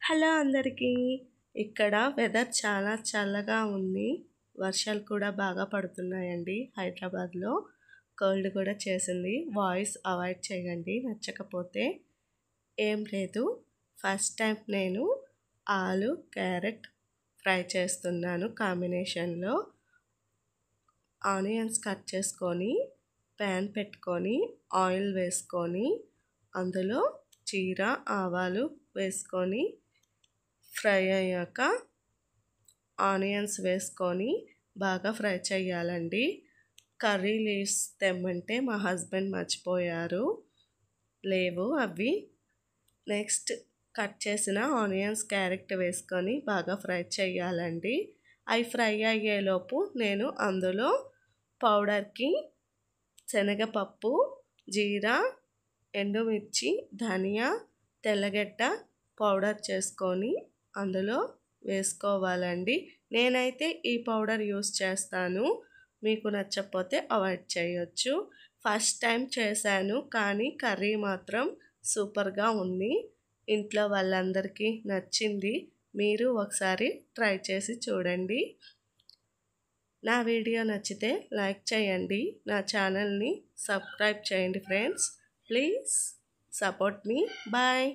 Hello అందరికీ. ఇక్కడ weather చాలా చల్లగా ఉంది. వర్షాలు కూడా బాగా పడుతున్నాయండి హైదరాబాద్లో. కోల్డ్ కూడా చేసింది. వాయిస్ అవాయిడ్ చేయండి నచ్చకపోతే. ఏం లేదు, ఫస్ట్ టైం నేను ఆలు క్యారెట్ ఫ్రై చేస్తున్నాను కాంబినేషన్లో. ఆనియన్స్ కట్ చేసుకొని ప్యాన్ పెట్టుకొని ఆయిల్ వేసుకొని అందులో జీరా ఆవాలు వేసుకొని ఫ్రై అయ్యాక ఆనియన్స్ వేసుకొని బాగా ఫ్రై చేయాలండి. కర్రీ లీవ్స్ తెమ్మంటే మా హస్బెండ్ మర్చిపోయారు, లేవు అవి. నెక్స్ట్ కట్ చేసిన ఆనియన్స్ క్యారెట్ వేసుకొని బాగా ఫ్రై చేయాలండి. అవి ఫ్రై అయ్యేలోపు నేను అందులో పౌడర్కి శనగపప్పు, జీరా, ఎండుమిర్చి, ధనియా, తెల్లగడ్డ పౌడర్ చేసుకొని అందులో వేసుకోవాలండి. నేనైతే ఈ పౌడర్ యూస్ చేస్తాను, మీకు నచ్చకపోతే అవాయిడ్ చేయొచ్చు. ఫస్ట్ టైం చేశాను కానీ కర్రీ మాత్రం సూపర్గా ఉంది. ఇంట్లో వాళ్ళందరికీ నచ్చింది. మీరు ఒకసారి ట్రై చేసి చూడండి. నా వీడియో నచ్చితే లైక్ చేయండి, నా ఛానల్ని సబ్స్క్రైబ్ చేయండి friends. Please support me. Bye.